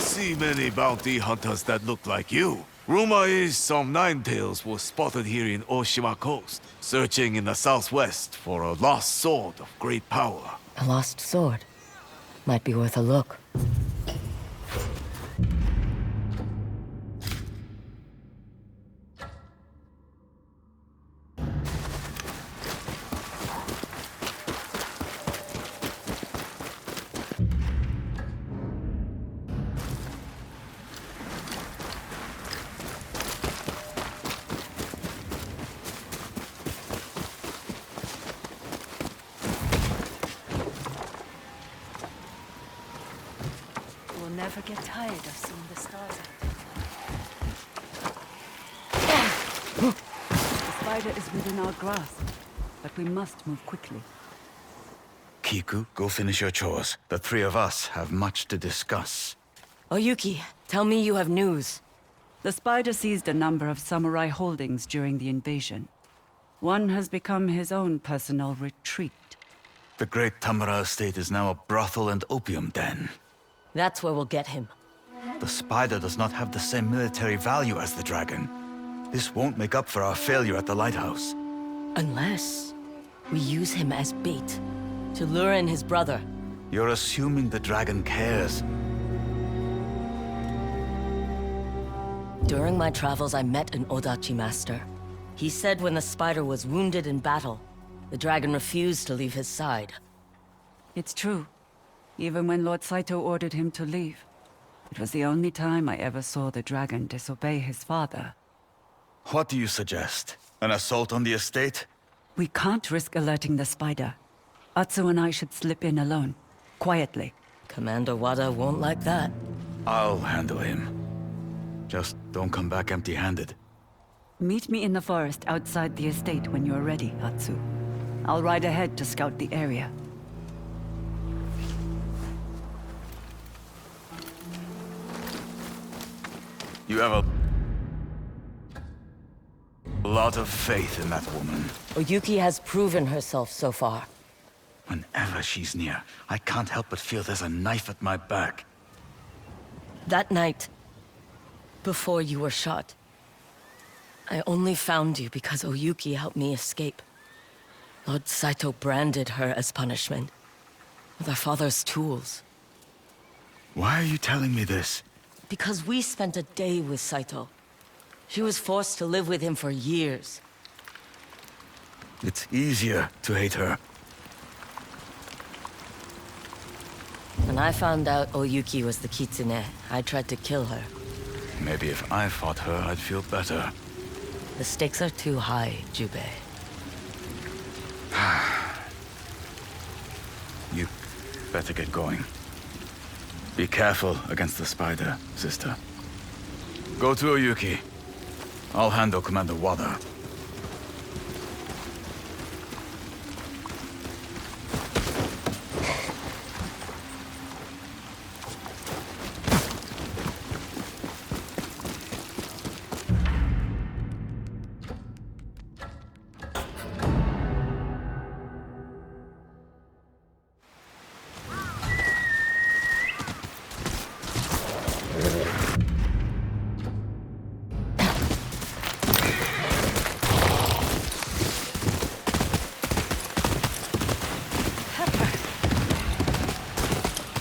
see many bounty hunters that look like you. Rumor is some Ninetales was spotted here in Oshima Coast, searching in the southwest for a lost sword of great power. A lost sword. Might be worth a look. We'll never get tired of seeing the stars out. The spider is within our grasp, but we must move quickly. Kiku, go finish your chores. The three of us have much to discuss. Oyuki, tell me you have news. The spider seized a number of samurai holdings during the invasion. One has become his own personal retreat. The great Tamara estate is now a brothel and opium den. That's where we'll get him. The spider does not have the same military value as the dragon. This won't make up for our failure at the lighthouse. Unless we use him as bait to lure in his brother. You're assuming the dragon cares. During my travels, I met an Odachi master. He said when the spider was wounded in battle, the dragon refused to leave his side. It's true. Even when Lord Saito ordered him to leave. It was the only time I ever saw the dragon disobey his father. What do you suggest? An assault on the estate? We can't risk alerting the spider. Atsu and I should slip in alone, quietly. Commander Wada won't like that. I'll handle him. Just don't come back empty-handed. Meet me in the forest outside the estate when you're ready, Atsu. I'll ride ahead to scout the area. You have a lot of faith in that woman. Oyuki has proven herself so far. Whenever she's near, I can't help but feel there's a knife at my back. That night, before you were shot, I only found you because Oyuki helped me escape. Lord Saito branded her as punishment, with our father's tools. Why are you telling me this? Because we spent a day with Saito. She was forced to live with him for years. It's easier to hate her. When I found out Oyuki was the Kitsune, I tried to kill her. Maybe if I fought her, I'd feel better. The stakes are too high, Jubei. You better get going. Be careful against the spider, sister. Go to Oyuki. I'll handle Commander Wada.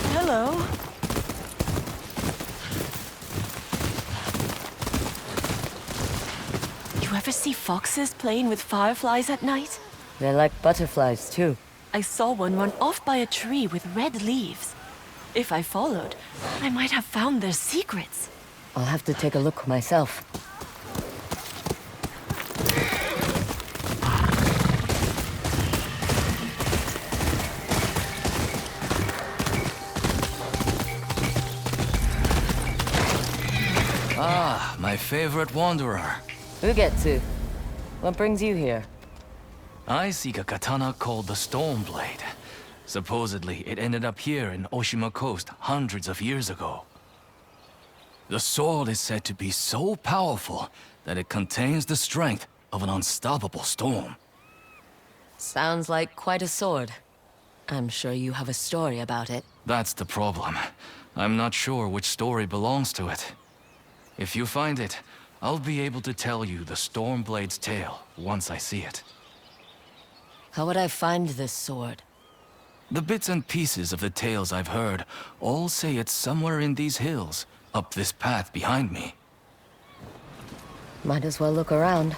Hello. You ever see foxes playing with fireflies at night? They're like butterflies, too. I saw one run off by a tree with red leaves. If I followed, I might have found their secrets. I'll have to take a look myself. Ah, my favorite wanderer. Ugetsu, what brings you here? I seek a katana called the Stormblade. Supposedly, it ended up here in Oshima Coast hundreds of years ago. The sword is said to be so powerful that it contains the strength of an unstoppable storm. Sounds like quite a sword. I'm sure you have a story about it. That's the problem. I'm not sure which story belongs to it. If you find it, I'll be able to tell you the Stormblade's tale once I see it. How would I find this sword? The bits and pieces of the tales I've heard all say it's somewhere in these hills, up this path behind me. Might as well look around.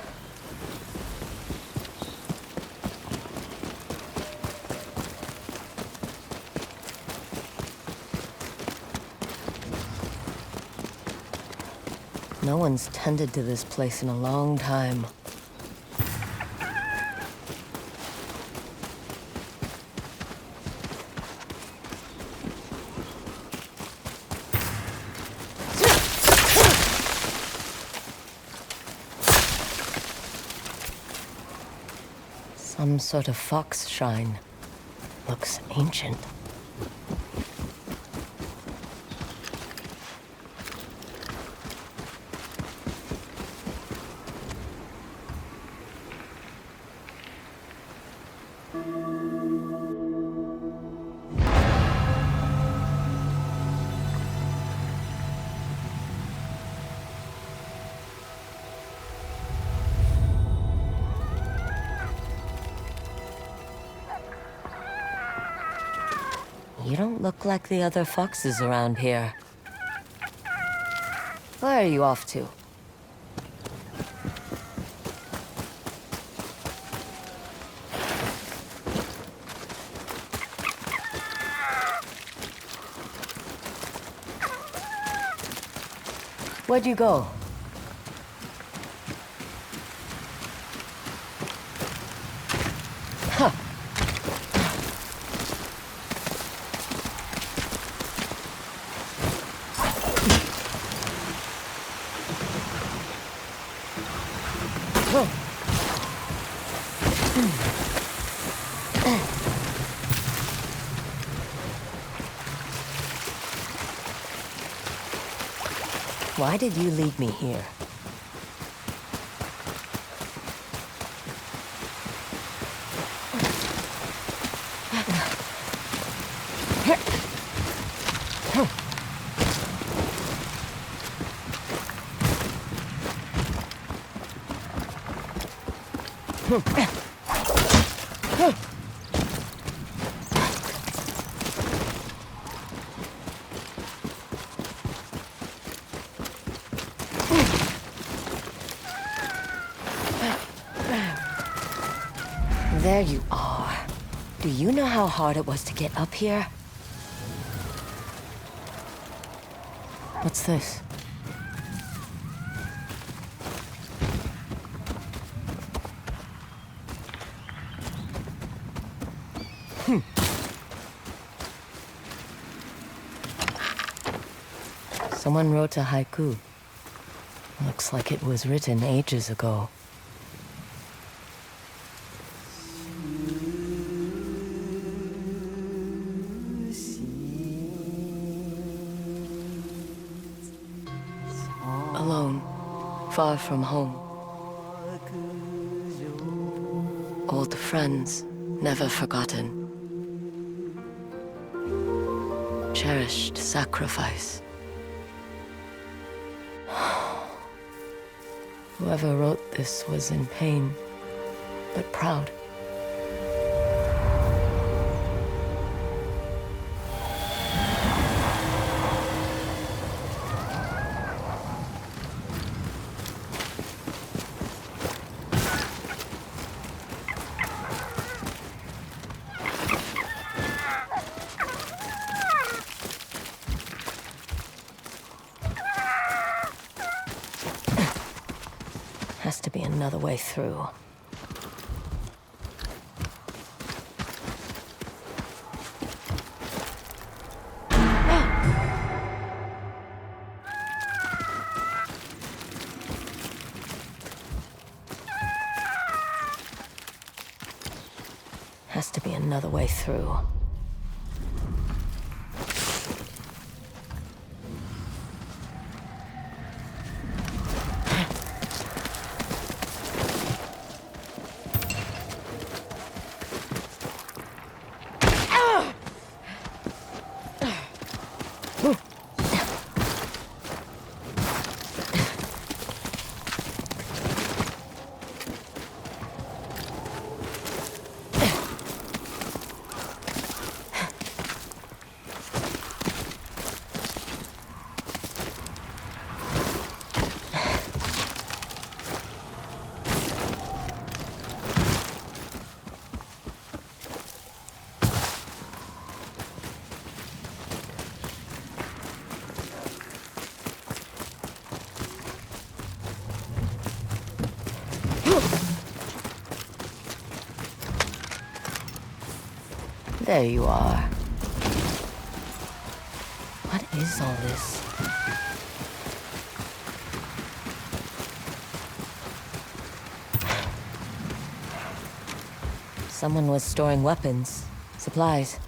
No one's tended to this place in a long time. Some sort of fox shrine. Looks ancient. You don't look like the other foxes around here. Where are you off to? Where'd you go? Huh. Why did you lead me here? There you are. Do you know how hard it was to get up here? What's this? Someone wrote a haiku. Looks like it was written ages ago. Alone, far from home. Old friends, never forgotten. Cherished sacrifice. Whoever wrote this was in pain, but proud. Has to be another way through. Has to be another way through. There you are. What is all this? Someone was storing weapons, supplies,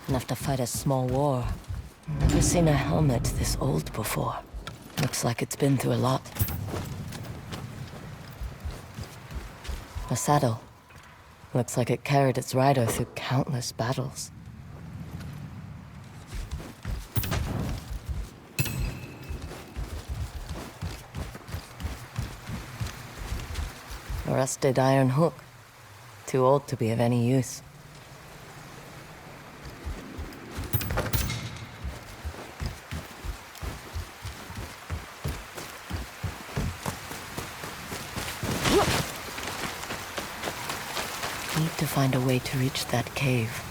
enough to fight a small war. Never seen a helmet this old before. Looks like it's been through a lot. A saddle. Looks like it carried its rider through countless battles. A rusted iron hook. Too old to be of any use. Need to find a way to reach that cave.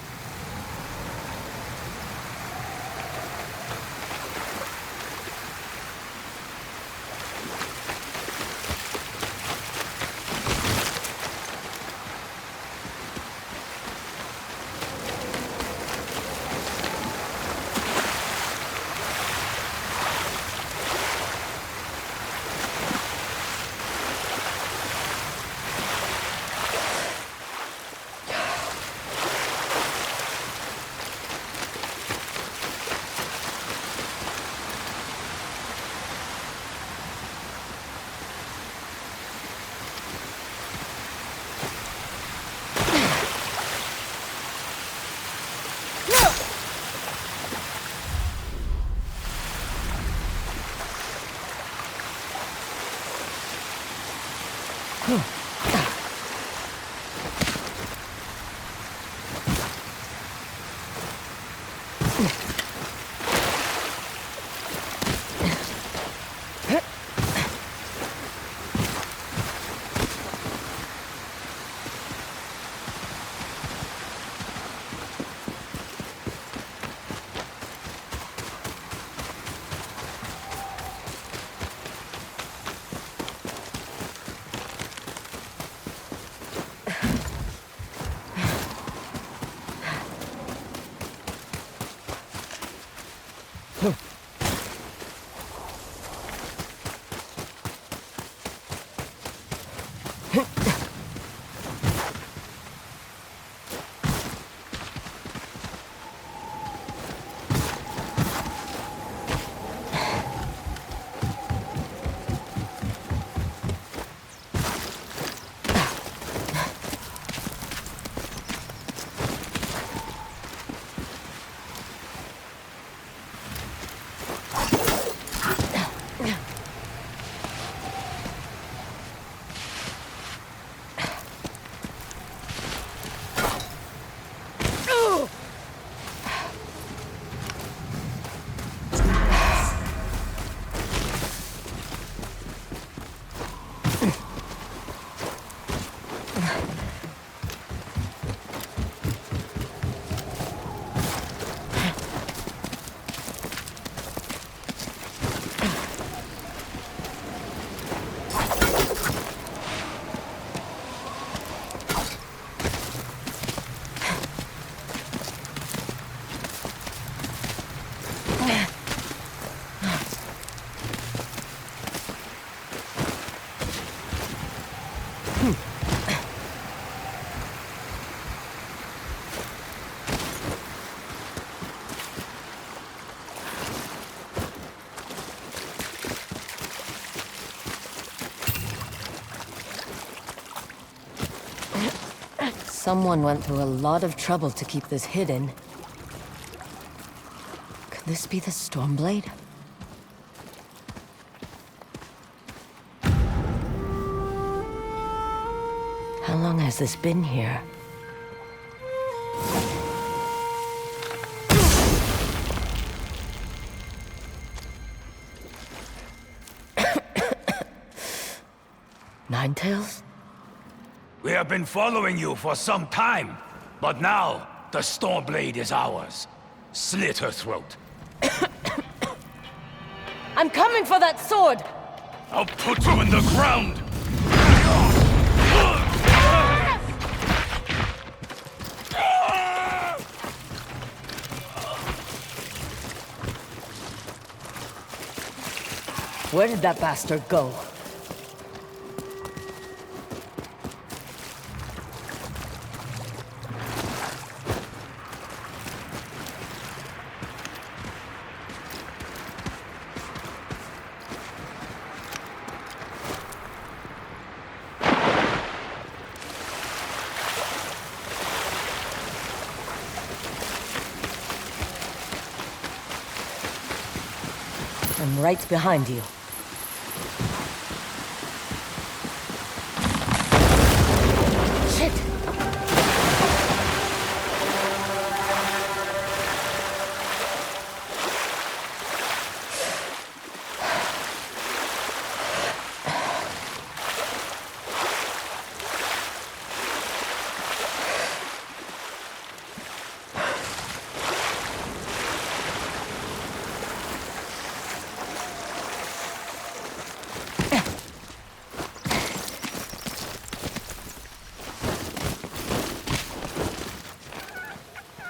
Someone went through a lot of trouble to keep this hidden. Could this be the Stormblade? How long has this been here? Ninetales? We have been following you for some time, but now the Stormblade is ours. Slit her throat. I'm coming for that sword! I'll put you in the ground! Where did that bastard go? I'm right behind you. Shit!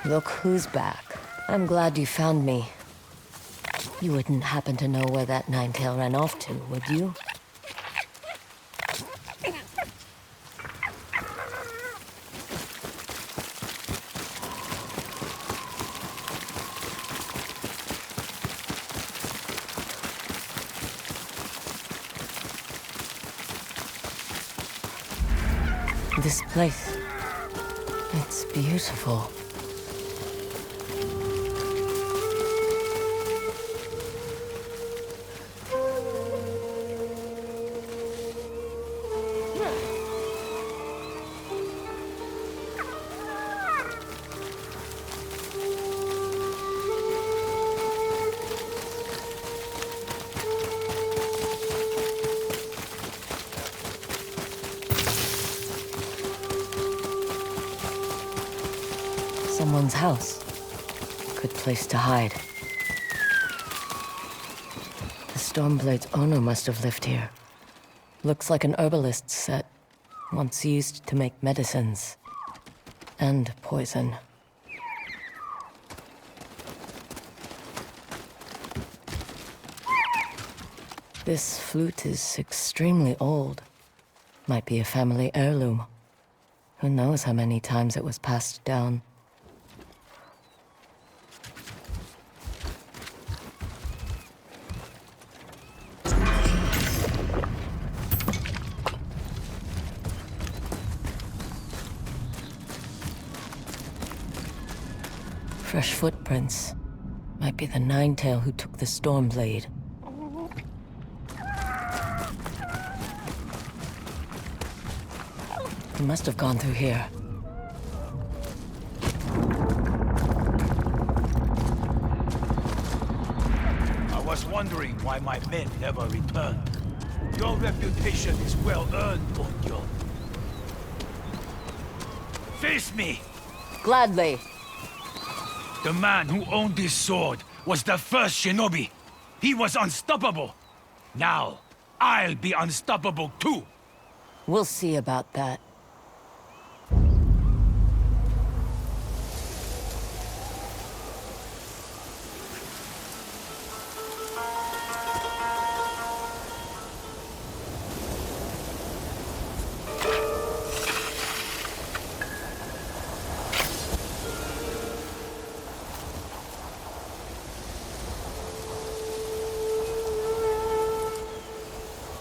Look who's back. I'm glad you found me. You wouldn't happen to know where that Ninetail ran off to, would you? This place, it's beautiful. Someone's house. Good place to hide. The Stormblade's owner must have lived here. Looks like an herbalist's set, once used to make medicines. And poison. This flute is extremely old. Might be a family heirloom. Who knows how many times it was passed down. Fresh footprints. Might be the Ninetail who took the Stormblade. He must have gone through here. I was wondering why my men never returned. Your reputation is well earned, Onyo. Face me! Gladly. The man who owned this sword was the first shinobi. He was unstoppable. Now, I'll be unstoppable too. We'll see about that.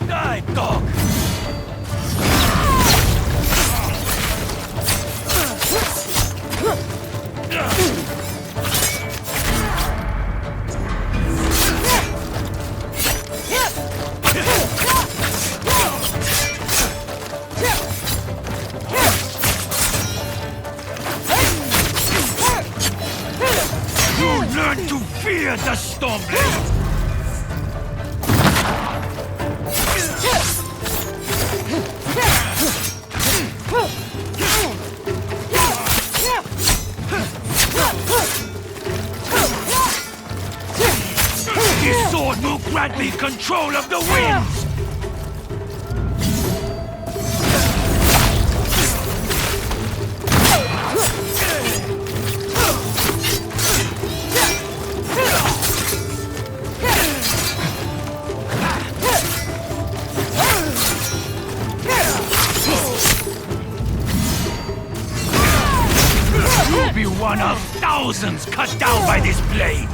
Die, dog! This sword will grant me control of the winds! You'll be one of thousands cut down by this blade!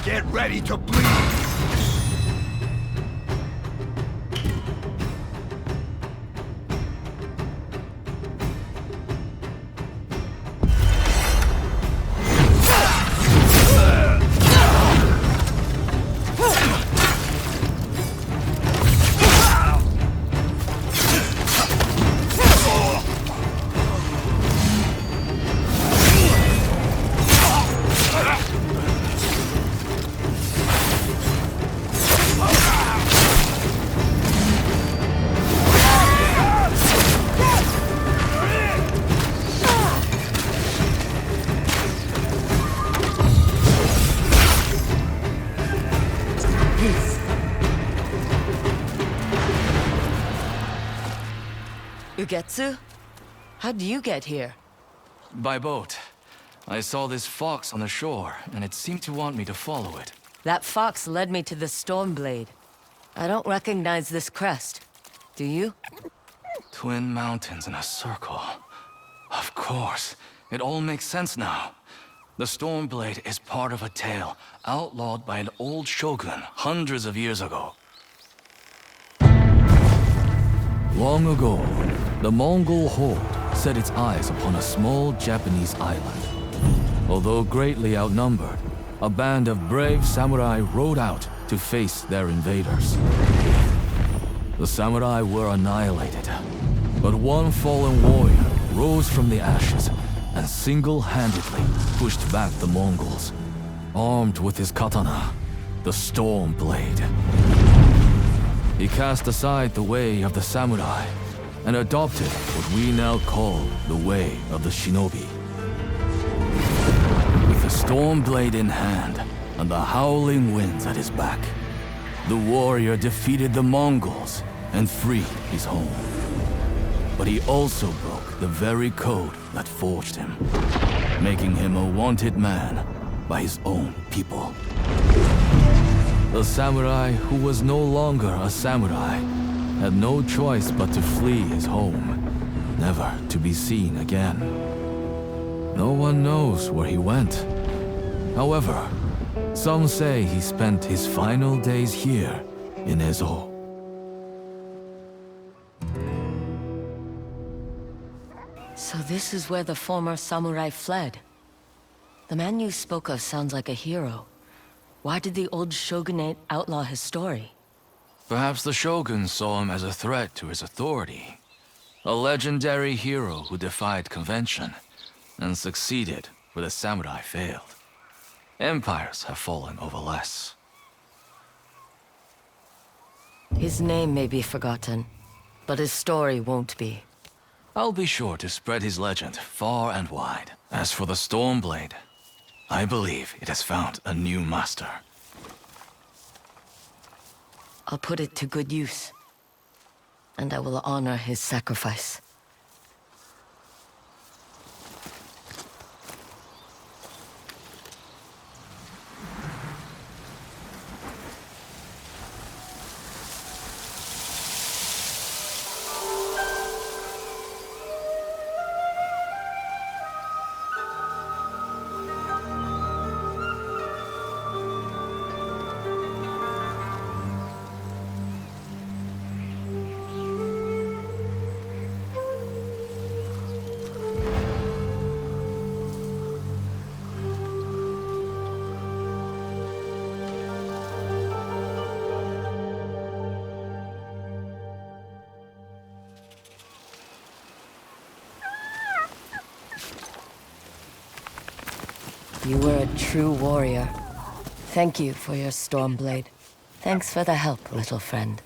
Get ready to bleed! Ugetsu? How'd you get here? By boat. I saw this fox on the shore, and it seemed to want me to follow it. That fox led me to the Stormblade. I don't recognize this crest. Do you? Twin mountains in a circle. Of course. It all makes sense now. The Stormblade is part of a tale outlawed by an old shogun hundreds of years ago. Long ago, the Mongol horde set its eyes upon a small Japanese island. Although greatly outnumbered, a band of brave samurai rode out to face their invaders. The samurai were annihilated, but one fallen warrior rose from the ashes and single-handedly pushed back the Mongols, armed with his katana, the Stormblade. He cast aside the way of the samurai and adopted what we now call the way of the shinobi. With the Stormblade in hand and the howling winds at his back, the warrior defeated the Mongols and freed his home. But he also broke the very code that forged him, making him a wanted man by his own people. The samurai who was no longer a samurai had no choice but to flee his home, never to be seen again. No one knows where he went. However, some say he spent his final days here in Ezo. So this is where the former samurai fled. The man you spoke of sounds like a hero. Why did the old shogunate outlaw his story? Perhaps the shogun saw him as a threat to his authority. A legendary hero who defied convention and succeeded where the samurai failed. Empires have fallen over less. His name may be forgotten, but his story won't be. I'll be sure to spread his legend far and wide. As for the Stormblade, I believe it has found a new master. I'll put it to good use, and I will honor his sacrifice. You were a true warrior. Thank you for your Stormblade. Thanks for the help, little friend.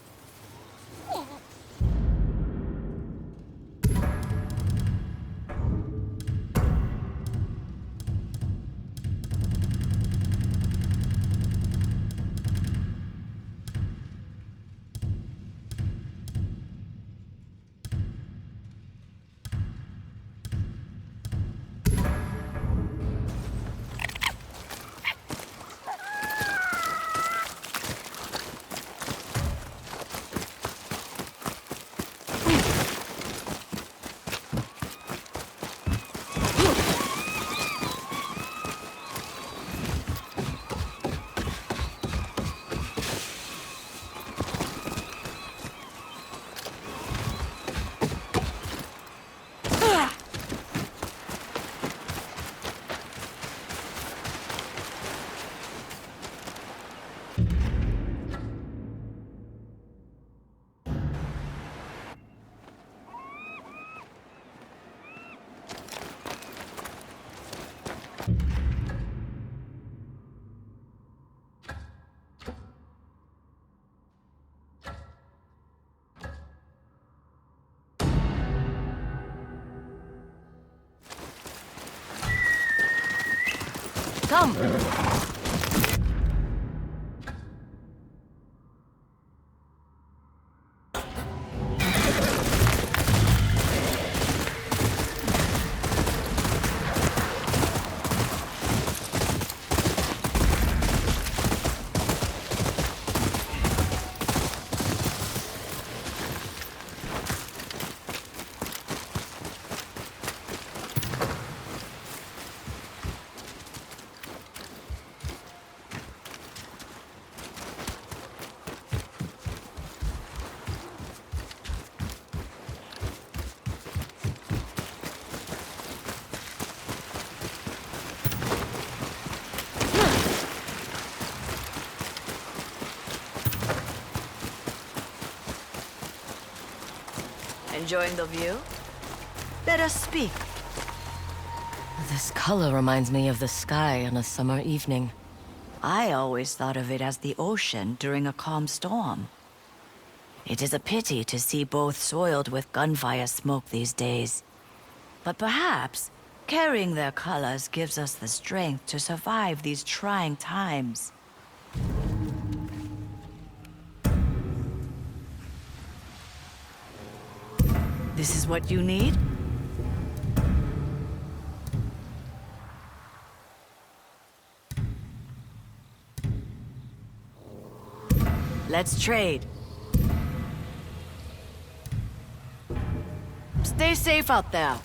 Come! Enjoying the view? Let us speak. This color reminds me of the sky on a summer evening. I always thought of it as the ocean during a calm storm. It is a pity to see both soiled with gunfire smoke these days. But perhaps carrying their colors gives us the strength to survive these trying times. This is what you need? Let's trade. Stay safe out there.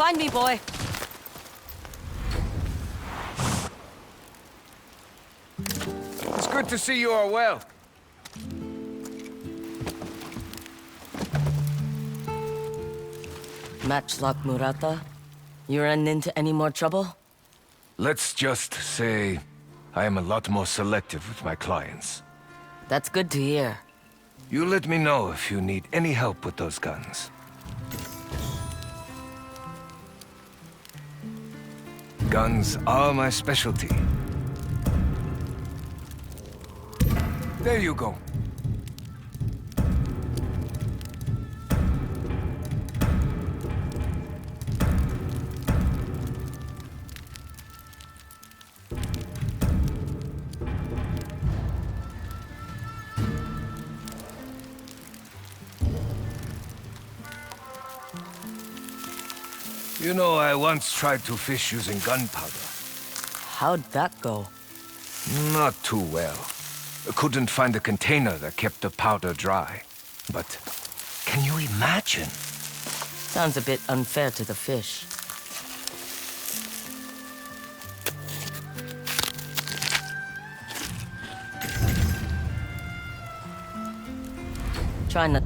Find me, boy! It's good to see you are well. Matchlock Murata? You ran into any more trouble? Let's just say I am a lot more selective with my clients. That's good to hear. You let me know if you need any help with those guns. Guns are my specialty. There you go. You know, I once tried to fish using gunpowder. How'd that go? Not too well. Couldn't find a container that kept the powder dry. But can you imagine? Sounds a bit unfair to the fish. Try not...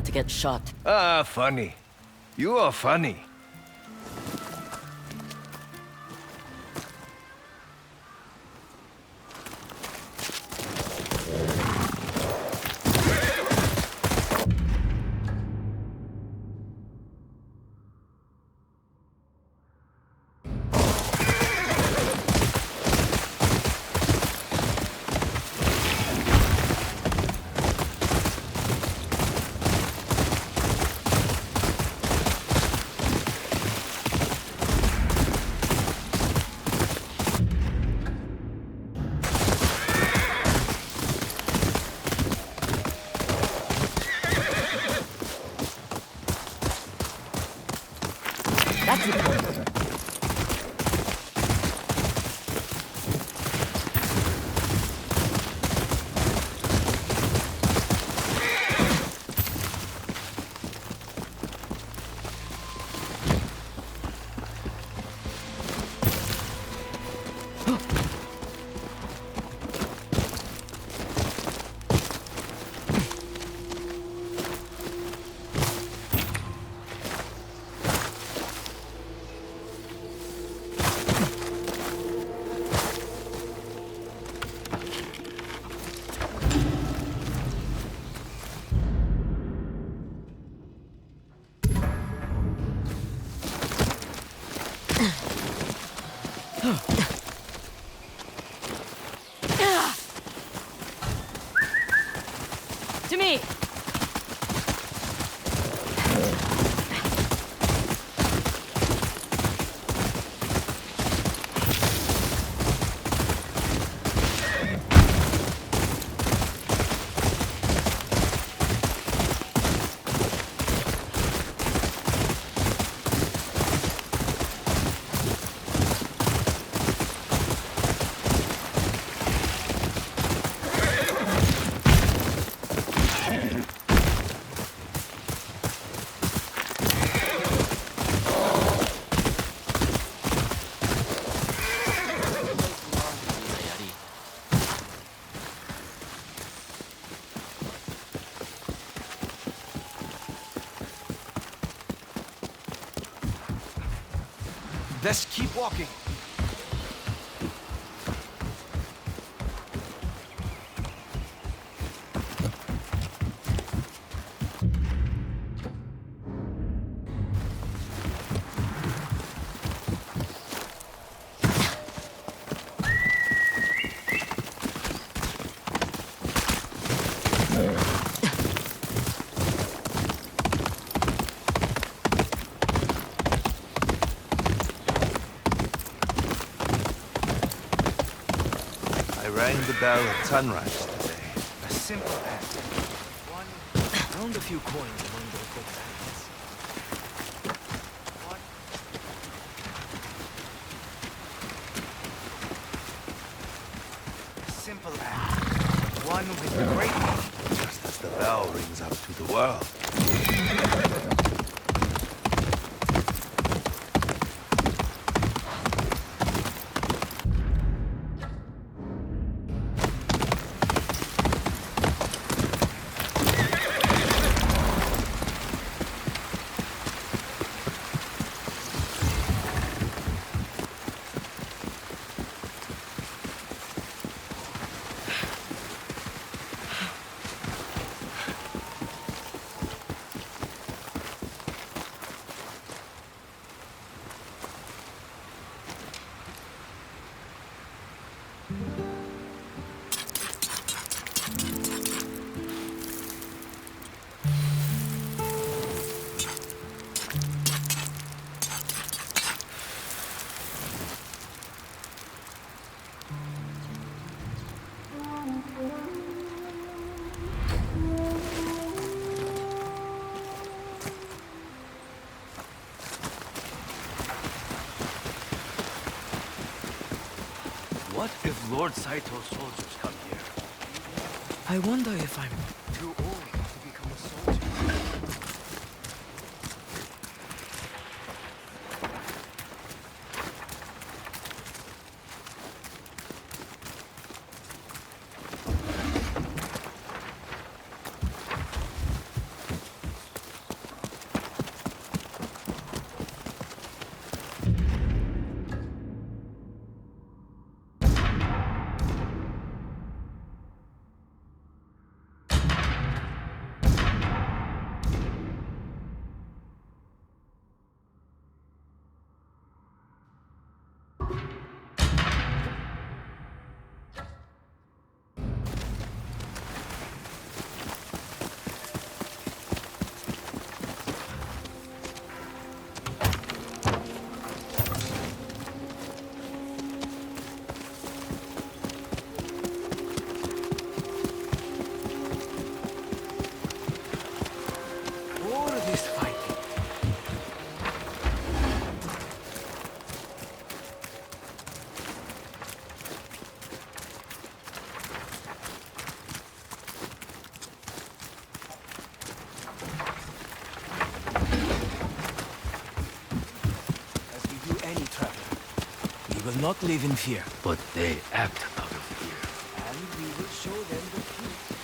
to get shot. Ah, funny. You are funny. That's important. To me! Let's keep walking. Rang the bell at sunrise today. A simple act. Found a few coins among the footpaths. A simple act. One with the great... Just as the bell rings up to the world. What if Lord Saito's soldiers come here? I wonder if I'm too old to become a soldier. Will not live in fear. But they act out of fear. And we will show them the truth.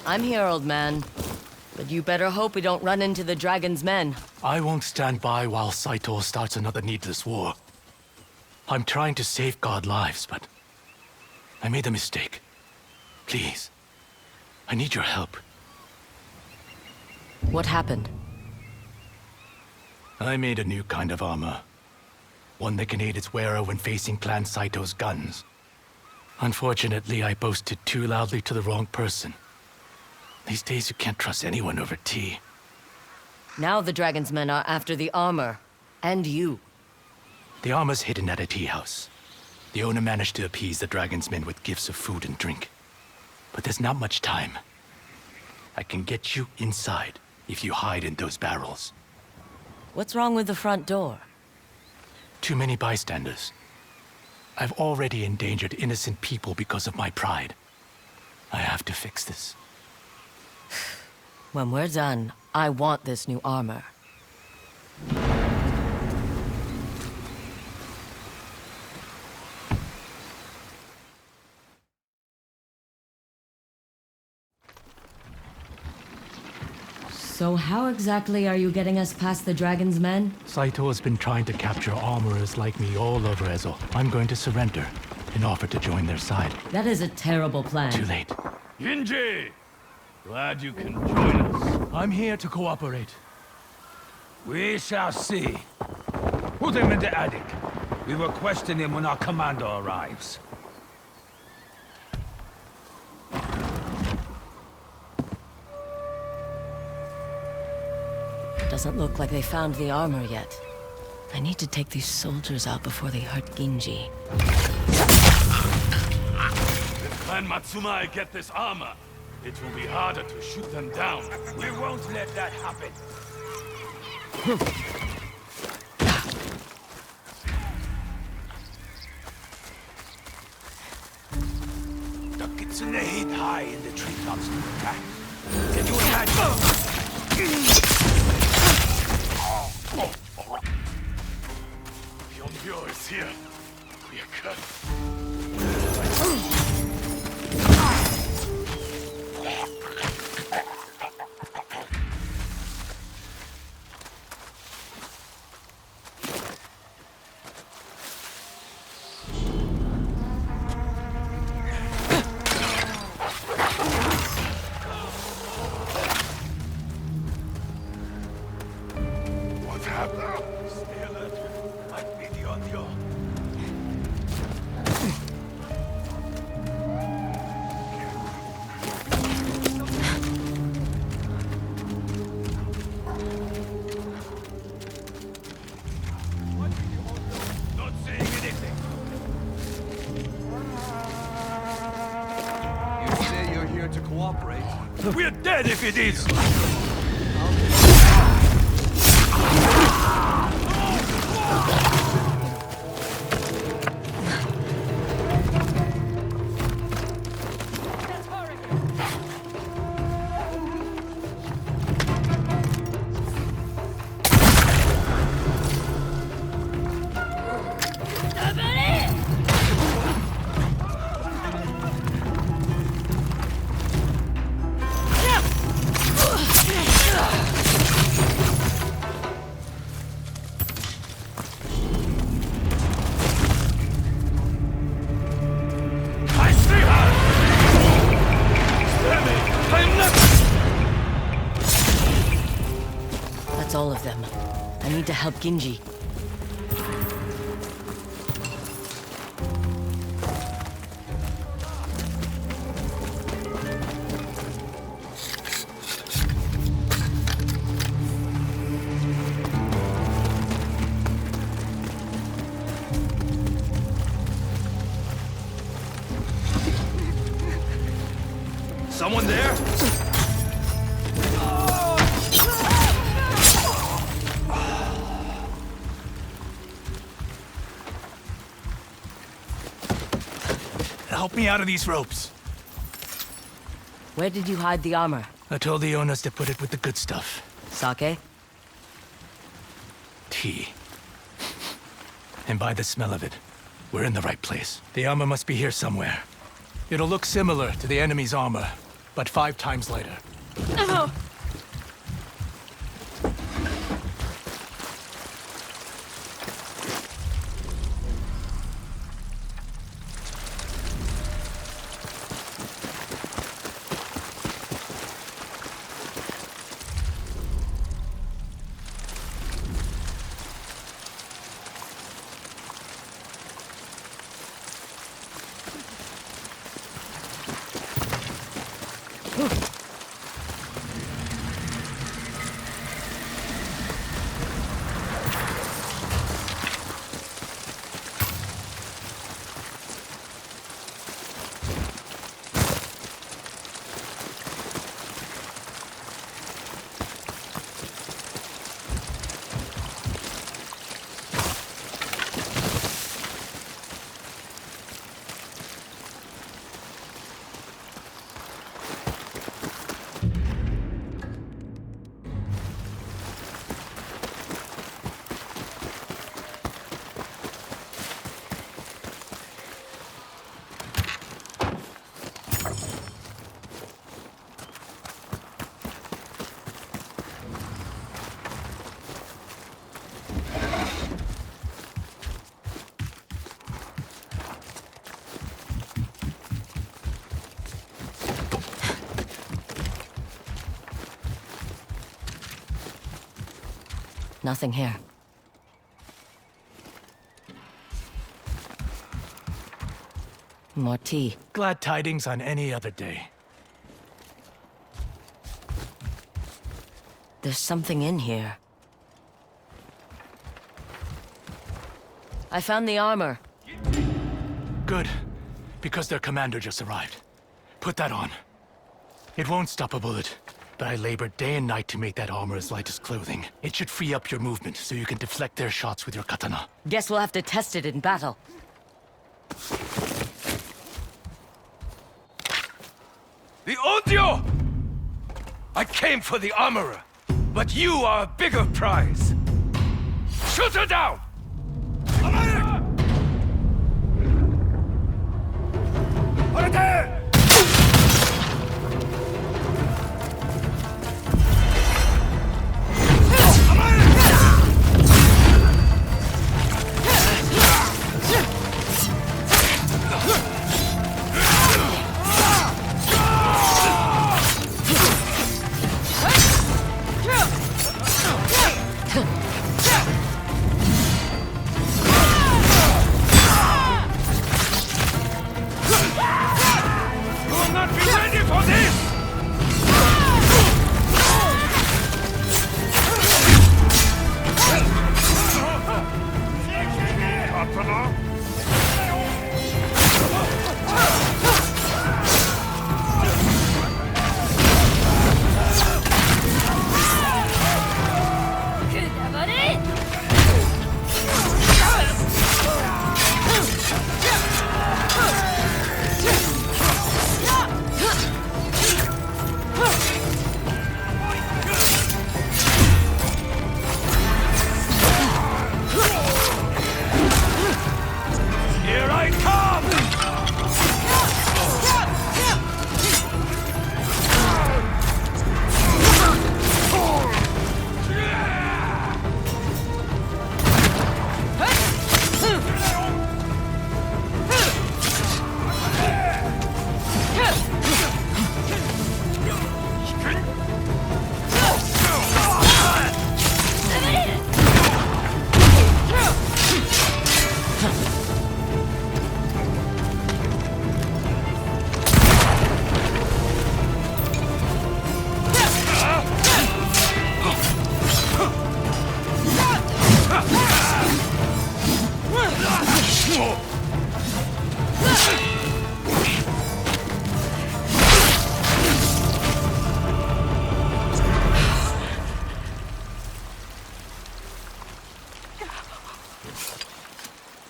I'm here, old man. But you better hope we don't run into the dragon's men. I won't stand by while Saito starts another needless war. I'm trying to safeguard lives, but I made a mistake. Please, I need your help. What happened? I made a new kind of armor. One that can aid its wearer when facing Clan Saito's guns. Unfortunately, I boasted too loudly to the wrong person. These days, you can't trust anyone over tea. Now the dragon's men are after the armor. And you. The armor's hidden at a tea house. The owner managed to appease the dragon's men with gifts of food and drink. But there's not much time. I can get you inside if you hide in those barrels. What's wrong with the front door? Too many bystanders. I've already endangered innocent people because of my pride. I have to fix this. When we're done, I want this new armor. So how exactly are you getting us past the Dragon's Men? Saito has been trying to capture armorers like me all over Ezel. I'm going to surrender and offer to join their side. That is a terrible plan. Too late. Ginji! Glad you can join us. I'm here to cooperate. We shall see. Put him in the attic. We will question him when our commander arrives. Doesn't look like they found the armor yet. I need to take these soldiers out before they hurt Ginji. If Clan Matsumae get this armor, it will be harder to shoot them down. We won't let that happen. The kitsune hid high in the treetops to attack. Can you imagine? Pyongyou is here. We are cut. What happened? Stay alert. Might be the Nioh. Not saying anything. You say you're here to cooperate? We're dead if it is. I see her! Spare me! I'm not... That's all of them. I need to help Ginji. Someone there? Help me out of these ropes. Where did you hide the armor? I told the owners to put it with the good stuff. Sake? Tea. And by the smell of it, we're in the right place. The armor must be here somewhere. It'll look similar to the enemy's armor, but 5 times lighter. Nothing here. More tea. Glad tidings on any other day. There's something in here. I found the armor. Good, because their commander just arrived. Put that on. It won't stop a bullet, but I labored day and night to make that armor as light as clothing. It should free up your movement so you can deflect their shots with your katana. Guess we'll have to test it in battle. The Ondio! I came for the armorer, but you are a bigger prize. Shoot her down!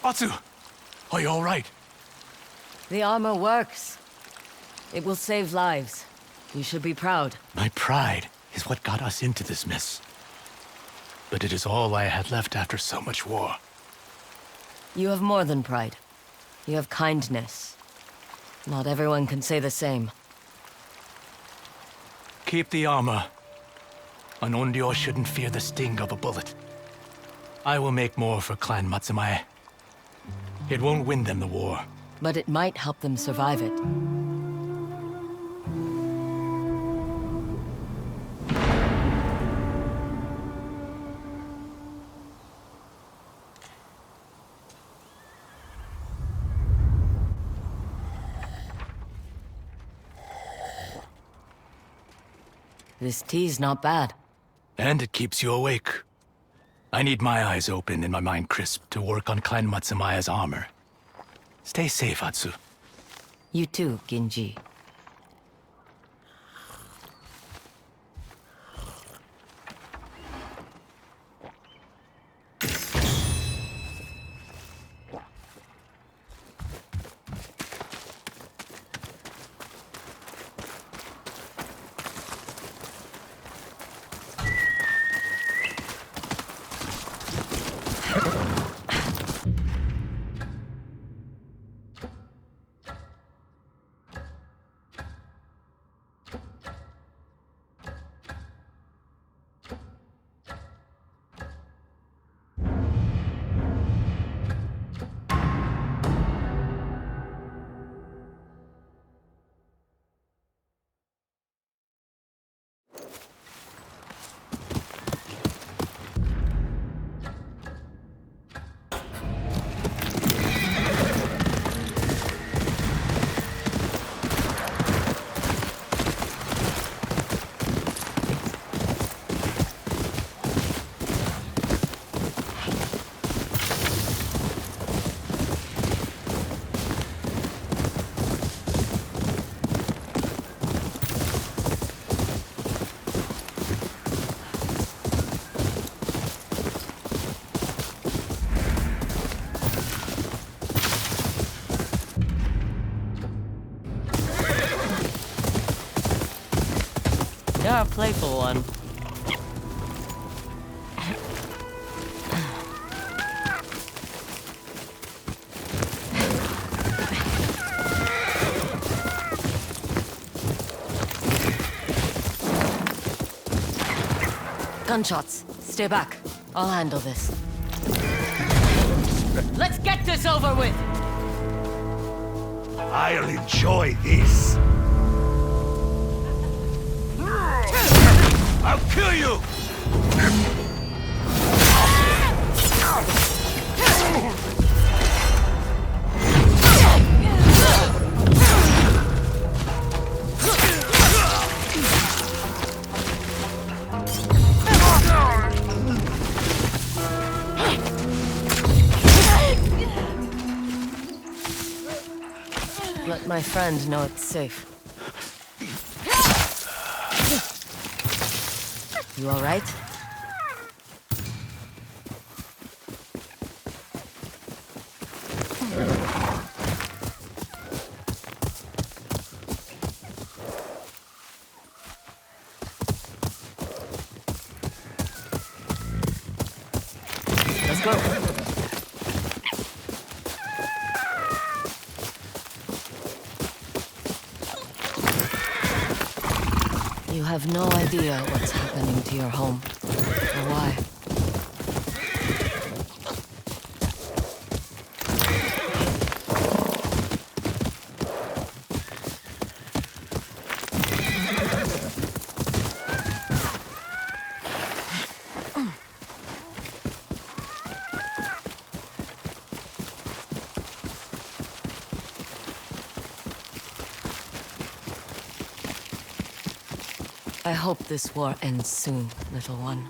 Atsu! Are you all right? The armor works. It will save lives. You should be proud. My pride is what got us into this mess. But it is all I had left after so much war. You have more than pride. You have kindness. Not everyone can say the same. Keep the armor. An Onryo shouldn't fear the sting of a bullet. I will make more for Clan Matsumae. It won't win them the war. But it might help them survive it. This tea's not bad. And it keeps you awake. I need my eyes open and my mind crisp to work on Clan Matsumaya's armor. Stay safe, Atsu. You too, Genji. are a playful one. Gunshots. Stay back. I'll handle this. Let's get this over with! I'll enjoy this. I'll kill you! Let my friend know it's safe. You all right? Let's go. You have no idea what's happening to your home, or why. I hope this war ends soon, little one.